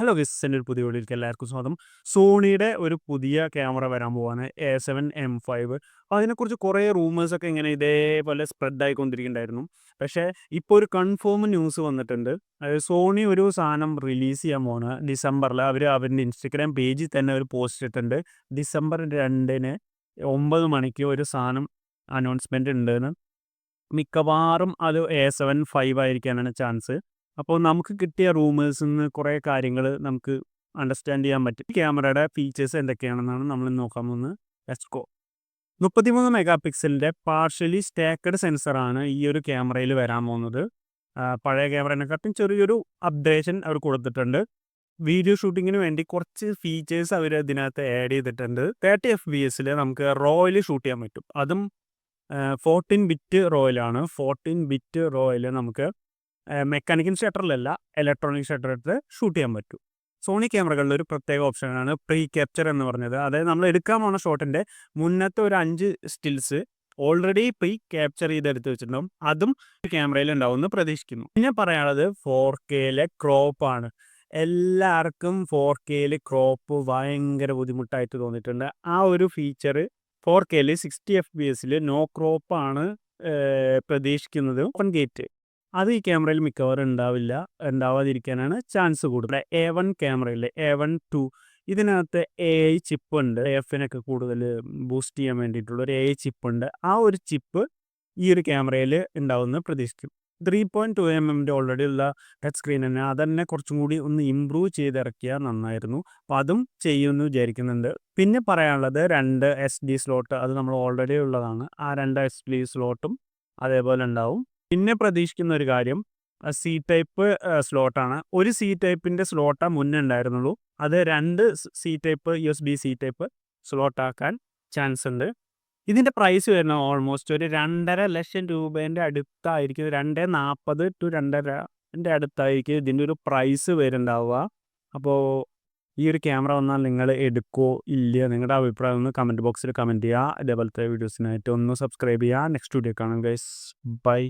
Hello guys, എൻ്റെ ഒരു പുതിയ വീഡിയോയിലേക്ക് എല്ലാവർക്കും സ്വാഗതം. സോണിയുടെ ഒരു പുതിയ ക്യാമറ വരാൻ പോവാണ്, A7M5. അപ്പോൾ അതിനെക്കുറിച്ച് കുറേ റൂമേഴ്സൊക്കെ ഇങ്ങനെ ഇതേപോലെ സ്പ്രെഡ് ആയിക്കൊണ്ടിരിക്കുന്നുണ്ടായിരുന്നു. പക്ഷേ ഇപ്പോൾ ഒരു കൺഫേം ന്യൂസ് വന്നിട്ടുണ്ട്. അതായത് സോണി ഒരു സാധനം റിലീസ് ചെയ്യാൻ പോവാണ് ഡിസംബറിൽ. അവരുടെ ഇൻസ്റ്റഗ്രാം പേജിൽ തന്നെ ഒരു പോസ്റ്റ് ഇട്ടിട്ടുണ്ട്. ഡിസംബർ 2-ന് 9 മണിക്ക് ഒരു സാധനം അനൗൺസ്മെൻറ്റ് ഉണ്ടെന്ന്. മിക്കവാറും അത് A7 V ആയിരിക്കാനാണ് ചാൻസ്. അപ്പോൾ നമുക്ക് കിട്ടിയ റൂമേഴ്സിൽ നിന്ന് കുറേ കാര്യങ്ങൾ നമുക്ക് അണ്ടർസ്റ്റാൻഡ് ചെയ്യാൻ പറ്റും. ഈ ക്യാമറയുടെ ഫീച്ചേഴ്സ് എന്തൊക്കെയാണെന്നാണ് നമ്മൾ നോക്കാൻ പോകുന്നത്. Let's go. 33 മെഗാ പിക്സലിൻ്റെ പാർഷ്യലി സ്റ്റാക്കഡ് സെൻസറാണ് ഈ ഒരു ക്യാമറയിൽ വരാൻ പോകുന്നത്. പഴയ ക്യാമറേനെക്കാട്ടും ചെറിയൊരു അപ്ഡേഷൻ അവർ കൊടുത്തിട്ടുണ്ട്. വീഡിയോ ഷൂട്ടിങ്ങിന് വേണ്ടി കുറച്ച് ഫീച്ചേഴ്സ് അവർ ഇതിനകത്ത് ആഡ് ചെയ്തിട്ടുണ്ട്. 30 FPS നമുക്ക് റോയിൽ ഷൂട്ട് ചെയ്യാൻ പറ്റും. അതും 14 ബിറ്റ് റോയിലാണ്. 14 ബിറ്റ് റോയിൽ നമുക്ക് മെക്കാനിക്കൽ ഷട്ടറിലല്ല, ഇലക്ട്രോണിക് ഷട്ടർ എടുത്ത് ഷൂട്ട് ചെയ്യാൻ പറ്റും. സോണി ക്യാമറകളിൽ ഒരു പ്രത്യേക ഓപ്ഷനാണ് പ്രീ ക്യാപ്ചർ എന്ന് പറഞ്ഞത്. അതായത് നമ്മൾ എടുക്കാൻ പോകുന്ന ഷോട്ടിൻ്റെ മുന്നത്തെ ഒരു 5 സ്റ്റിൽസ് ഓൾറെഡി പ്രീ ക്യാപ്ചർ ചെയ്തെടുത്ത് വെച്ചിട്ടുണ്ടാവും. അതും ക്യാമറയിൽ ഉണ്ടാവുമെന്ന് പ്രതീക്ഷിക്കുന്നു. പിന്നെ പറയാനുള്ളത് 4K ക്രോപ്പാണ്. എല്ലാവർക്കും 4K ക്രോപ്പ് ഭയങ്കര ബുദ്ധിമുട്ടായിട്ട് തോന്നിയിട്ടുണ്ട്. ആ ഒരു ഫീച്ചർ 4K 60 FPS നോ ക്രോപ്പാണ് പ്രതീക്ഷിക്കുന്നത്. ഓപ്പൺ ഗേറ്റ് അത് ഈ ക്യാമറയിൽ മിക്കവാറും ഉണ്ടാവാതിരിക്കാനാണ് ചാൻസ് കൂടുതൽ. A1 ക്യാമറയിൽ A1 II ഇതിനകത്ത് AI ചിപ്പ് ഉണ്ട്. എഫിനൊക്കെ കൂടുതൽ ബൂസ്റ്റ് ചെയ്യാൻ വേണ്ടിയിട്ടുള്ള ഒരു AI ചിപ്പ് ഉണ്ട്. ആ ഒരു ചിപ്പ് ഈ ഒരു ക്യാമറയിൽ ഉണ്ടാവുമെന്ന് പ്രതീക്ഷിക്കും. 3.2mm ഓൾറെഡി ഉള്ള ടച്ച് സ്ക്രീൻ തന്നെ അതന്നെ കുറച്ചും കൂടി ഒന്ന് ഇമ്പ്രൂവ് ചെയ്തിറക്കിയാൽ നന്നായിരുന്നു. അപ്പോൾ അതും ചെയ്യുമെന്ന് വിചാരിക്കുന്നുണ്ട്. പിന്നെ പറയാനുള്ളത് 2 SD സ്ലോട്ട്, അത് നമ്മൾ ഓൾറെഡി ഉള്ളതാണ്. ആ 2 SD സ്ലോട്ടും അതേപോലെ ഉണ്ടാവും. പിന്നെ പ്രതീക്ഷിക്കുന്ന ഒരു കാര്യം സി ടൈപ്പ് സ്ലോട്ടാണ്. ഒരു സി ടൈപ്പിൻ്റെ സ്ലോട്ടാ മുന്നേ ഉണ്ടായിരുന്നുള്ളൂ. അത് 2 C type USB C type സ്ലോട്ടാക്കാൻ ചാൻസ് ഉണ്ട്. ഇതിൻ്റെ പ്രൈസ് വരുന്നത് ഓൾമോസ്റ്റ് ഒരു 2.5 ലക്ഷം രൂപേൻ്റെ അടുത്തായിരിക്കും. 2.40 to 2.5 അടുത്തായിരിക്കും ഇതിൻ്റെ ഒരു പ്രൈസ് വരുന്നുണ്ടാവുക. അപ്പോൾ ഈ ഒരു ക്യാമറ വന്നാൽ നിങ്ങൾ എടുക്കുമോ ഇല്ല, നിങ്ങളുടെ അഭിപ്രായം ഒന്ന് കമൻറ്റ് ബോക്സിൽ കമൻറ്റ് ചെയ്യുക. ഇതേപോലത്തെ വീഡിയോസിനായിട്ട് ഒന്ന് സബ്സ്ക്രൈബ് ചെയ്യുക. നെക്സ്റ്റ് വീഡിയോ കാണാം ഗൈസ്. ബൈ.